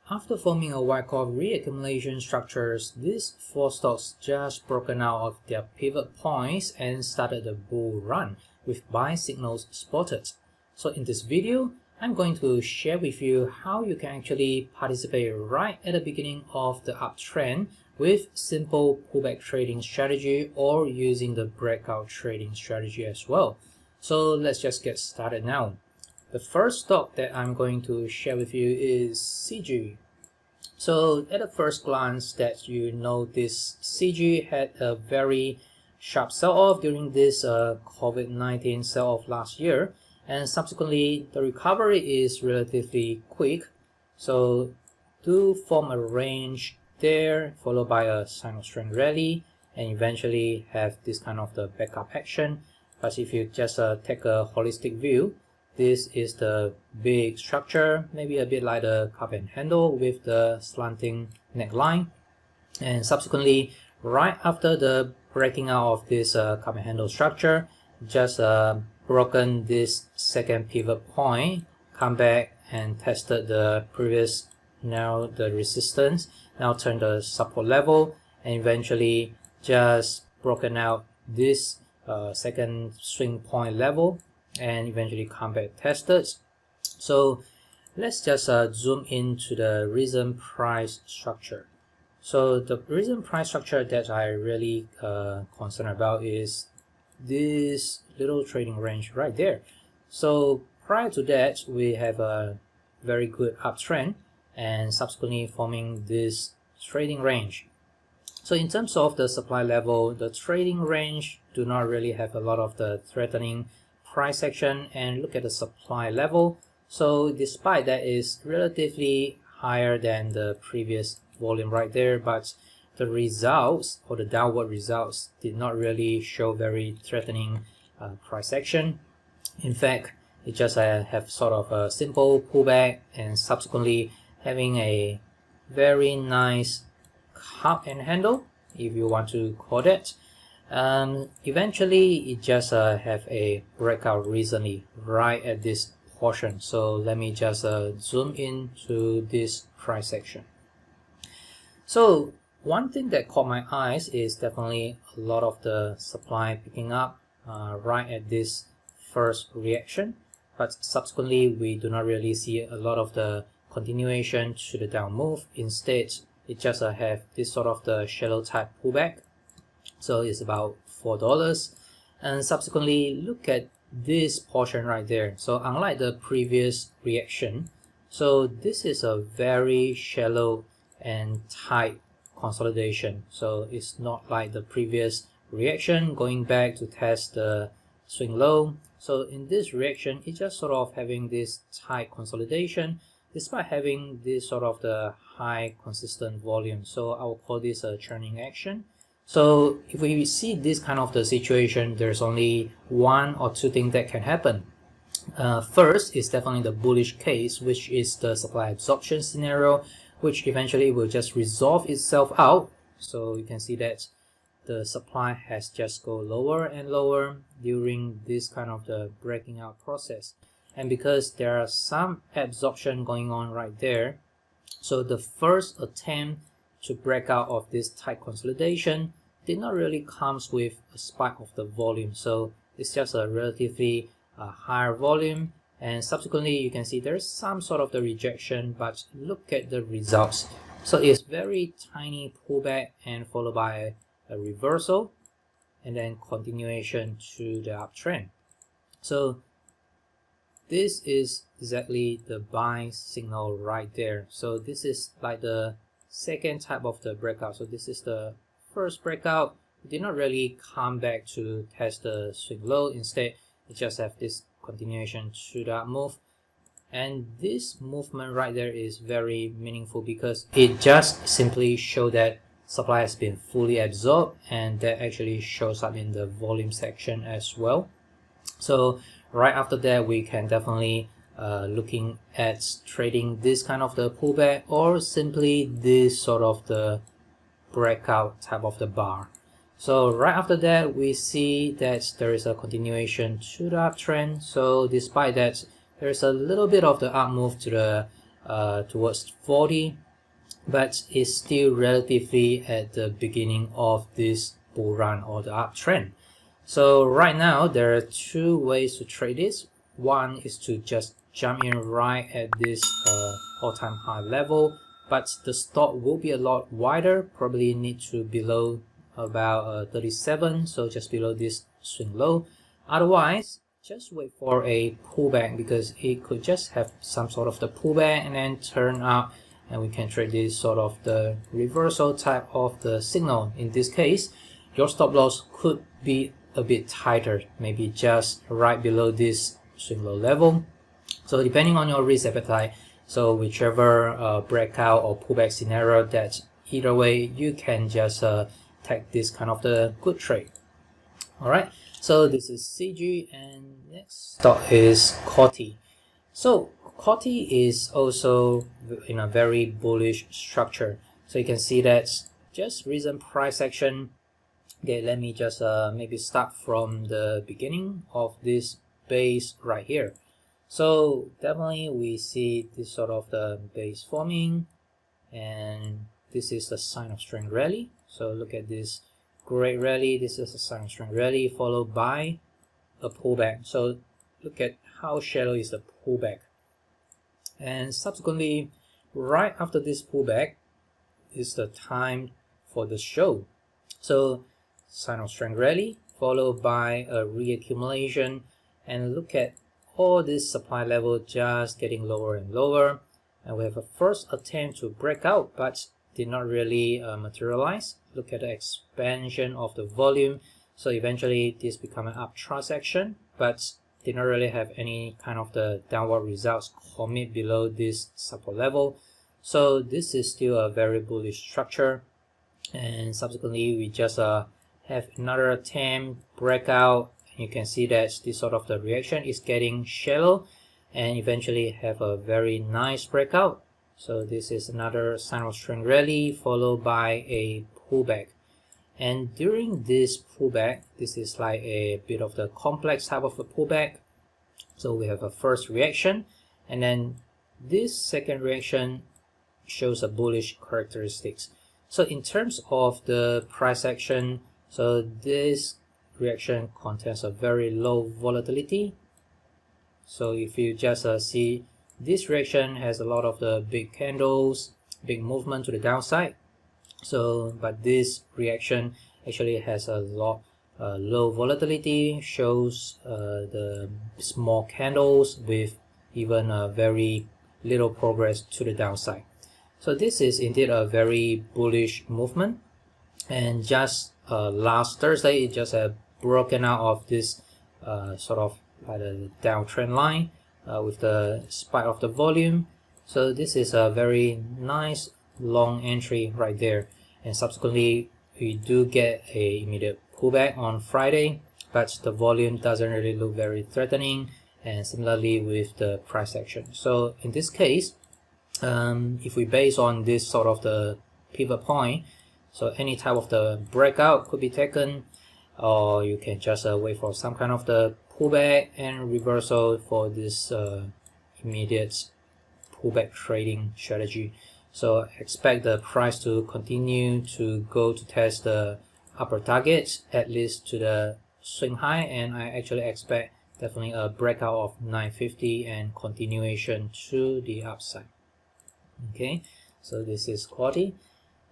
After forming a Wyckoff reaccumulation structures, these four stocks just broken out of their pivot points and started a bull run with buy signals spotted. So in this video, I'm going to share with you how you can actually participate right at the beginning of the uptrend with simple pullback trading strategy or using the breakout trading strategy as well. So let's just get started now. The first stock that I'm going to share with you is CG. So at the first glance that you know this CG had a very sharp sell-off during this COVID-19 sell-off last year, and subsequently the recovery is relatively quick. So do form a range there followed by a sign of strength rally and eventually have this kind of the backup action. But if you just take a holistic view, this is the big structure, maybe a bit like the cup and handle with the slanting neckline. And subsequently, right after the breaking out of this cup and handle structure, just broken this second pivot point, come back and tested the previous, now the resistance, now turn the support level, and eventually just broken out this second swing point level and eventually come back tested. So let's just zoom into the recent price structure. So the recent price structure that I really concerned about is this little trading range right there. So prior to that, we have a very good uptrend and subsequently forming this trading range. So in terms of the supply level, the trading range do not really have a lot of the threatening price action, and look at the supply level. So despite that is relatively higher than the previous volume right there, but the results or the downward results did not really show very threatening price action. In fact, it just have sort of a simple pullback and subsequently having a very nice cup and handle, if you want to call that. Eventually it just have a breakout recently right at this portion. So let me just zoom into this price section. So one thing that caught my eyes is definitely a lot of the supply picking up right at this first reaction, but subsequently we do not really see a lot of the continuation to the down move. Instead, it just have this sort of the shallow type pullback. So it's about $4, and subsequently look at this portion right there. So unlike the previous reaction, so this is a very shallow and tight consolidation. So it's not like the previous reaction going back to test the swing low. So in this reaction, it's just sort of having this tight consolidation despite having this sort of the high consistent volume. So I will call this a churning action. So if we see this kind of the situation, there's only one or two things that can happen. First is definitely the bullish case, which is the supply absorption scenario, which eventually will just resolve itself out. So you can see that the supply has just go lower and lower during this kind of the breaking out process. And because there are some absorption going on right there, so the first attempt to break out of this tight consolidation did not really comes with a spike of the volume. So it's just a relatively higher volume, and subsequently you can see there's some sort of the rejection, but look at the results. So it's very tiny pullback and followed by a reversal and then continuation to the uptrend. So this is exactly the buy signal right there. So this is like the second type of the breakout. So this is the first breakout. It did not really come back to test the swing low. Instead, it just have this continuation to that move. And this movement right there is very meaningful because it just simply shows that supply has been fully absorbed, and that actually shows up in the volume section as well. So right after that, we can definitely looking at trading this kind of the pullback or simply this sort of the breakout type of the bar. So right after that, we see that there is a continuation to the uptrend. So despite that, there's a little bit of the up move to the towards 40, but it's still relatively at the beginning of this bull run or the uptrend. So right now there are two ways to trade this. One is to just jump in right at this all-time high level, but the stop will be a lot wider, probably need to below about 37, so just below this swing low. Otherwise, just wait for a pullback, because it could just have some sort of the pullback and then turn up, and we can trade this sort of the reversal type of the signal. In this case, your stop loss could be a bit tighter, maybe just right below this swing low level. So depending on your risk appetite, so whichever breakout or pullback scenario, that either way you can just take this kind of the good trade. All right, so this is CG, and next stock is Coty. So Coty is also in a very bullish structure. So you can see that just recent price action. Okay, let me just maybe start from the beginning of this base right here. So definitely we see this sort of the base forming, and this is the sign of strength rally. So look at this great rally. This is a sign of strength rally followed by a pullback. So look at how shallow is the pullback, and subsequently right after this pullback is the time for the show. So sign of strength rally followed by a reaccumulation, and look at all this supply level just getting lower and lower, and we have a first attempt to break out but did not really materialize. Look at the expansion of the volume. So eventually this become an uptrend action, but did not really have any kind of the downward results commit below this support level. So this is still a very bullish structure, and subsequently we just have another attempt breakout. You can see that this sort of the reaction is getting shallow and eventually have a very nice breakout. So this is another sign of strength rally followed by a pullback. And during this pullback, this is like a bit of the complex type of a pullback. So we have a first reaction, and then this second reaction shows a bullish characteristics. So in terms of the price action, so this reaction contains a very low volatility. So if you just see, this reaction has a lot of the big candles, big movement to the downside. So but this reaction actually has a lot low volatility, shows the small candles with even a very little progress to the downside. So this is indeed a very bullish movement, and just last Thursday it just broken out of this sort of the downtrend line with the spike of the volume. So this is a very nice long entry right there, and subsequently we do get a immediate pullback on Friday, but the volume doesn't really look very threatening, and similarly with the price action. So in this case, if we base on this sort of the pivot point, so any type of the breakout could be taken, or you can just wait for some kind of the pullback and reversal for this immediate pullback trading strategy. So expect the price to continue to go to test the upper targets, at least to the swing high, and I actually expect definitely a breakout of 950 and continuation to the upside. Okay, so this is Coty.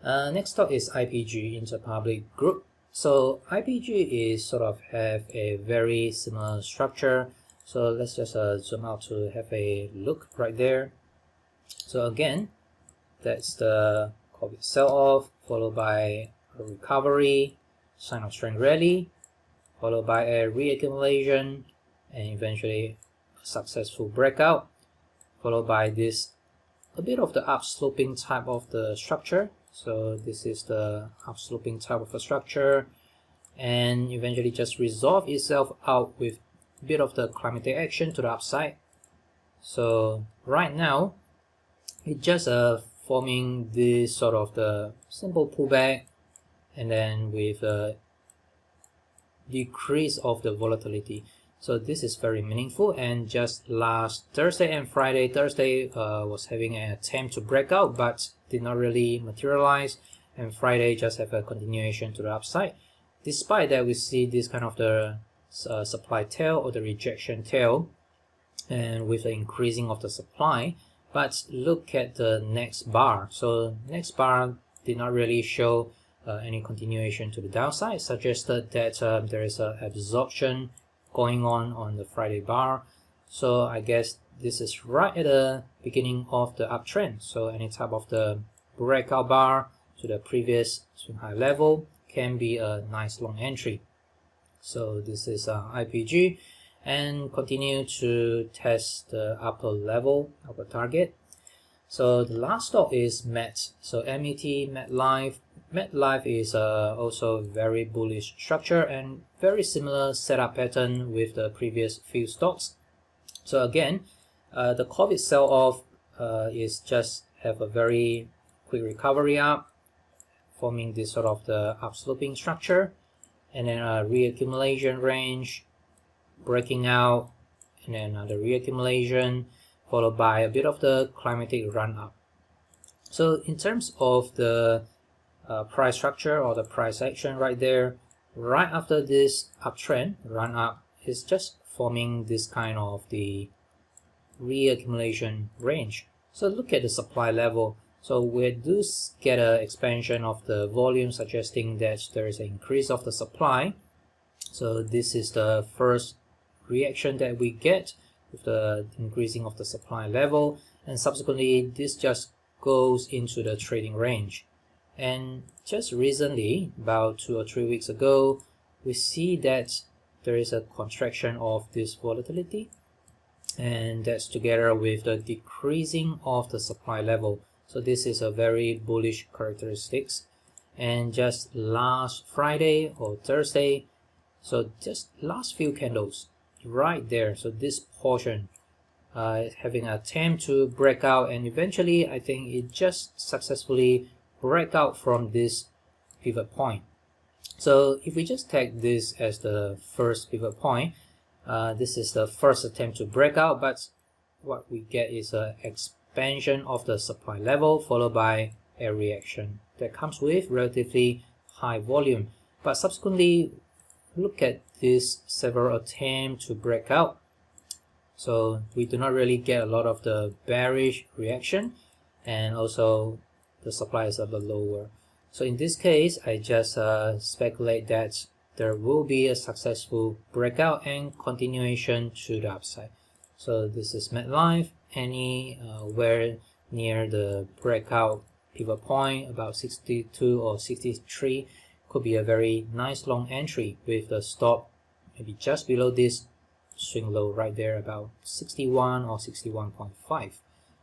Next stock is IPG, Interpublic Group. So IPG is sort of have a very similar structure. So let's just zoom out to have a look right there. So again, that's the COVID sell-off followed by a recovery, sign of strength rally, followed by a reaccumulation, and eventually a successful breakout, followed by this a bit of the upsloping type of the structure. So this is the upsloping type of a structure, and eventually just resolve itself out with a bit of the climatic action to the upside. So right now it just forming this sort of the simple pullback, and then with a decrease of the volatility. So this is very meaningful, and just last Thursday and Friday, Thursday was having an attempt to break out but did not really materialize, and Friday just have a continuation to the upside. Despite that, we see this kind of the supply tail or the rejection tail, and with the increasing of the supply. But look at the next bar. So next bar did not really show any continuation to the downside, suggested that there is an absorption going on the Friday bar. So I guess this is right at the beginning of the uptrend. So any type of the breakout bar to the previous swing high level can be a nice long entry. So this is IPG, and continue to test the upper level, upper target. So the last stock is MET. So MET, MetLife. MetLife is also very bullish structure and very similar setup pattern with the previous few stocks. So again, the COVID sell-off is just have a very quick recovery up, forming this sort of the upsloping structure, and then a reaccumulation range, breaking out, and then another reaccumulation, followed by a bit of the climatic run up. So in terms of the price structure or the price action right there, right after this uptrend run up, is just forming this kind of the reaccumulation range. So look at the supply level. So we do get an expansion of the volume, suggesting that there is an increase of the supply. So this is the first reaction that we get with the increasing of the supply level, and subsequently this just goes into the trading range. And just recently, about 2 or 3 weeks ago, we see that there is a contraction of this volatility, and that's together with the decreasing of the supply level. So this is a very bullish characteristics. And just last Friday or Thursday, so just last few candles right there, so this portion having an attempt to break out, and eventually I think it just successfully break out from this pivot point. So if we just take this as the first pivot point, this is the first attempt to break out, but what we get is an expansion of the supply level followed by a reaction that comes with relatively high volume. But subsequently, look at this several attempts to break out. So we do not really get a lot of the bearish reaction, and also the supply is a bit lower. So in this case, I just speculate that there will be a successful breakout and continuation to the upside. So this is MetLife, anywhere near the breakout pivot point, about 62 or 63, could be a very nice long entry with the stop maybe just below this swing low right there, about 61 or 61.5.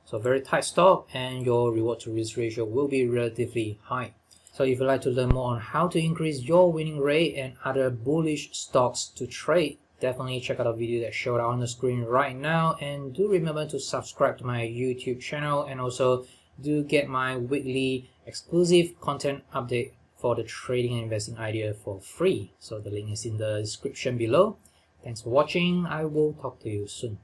So very tight stop, and your reward to risk ratio will be relatively high. So if you'd like to learn more on how to increase your winning rate and other bullish stocks to trade, definitely check out the video that showed out on the screen right now, and do remember to subscribe to my YouTube channel, and also do get my weekly exclusive content update for the trading and investing idea for free. So the link is in the description below. Thanks for watching. I will talk to you soon.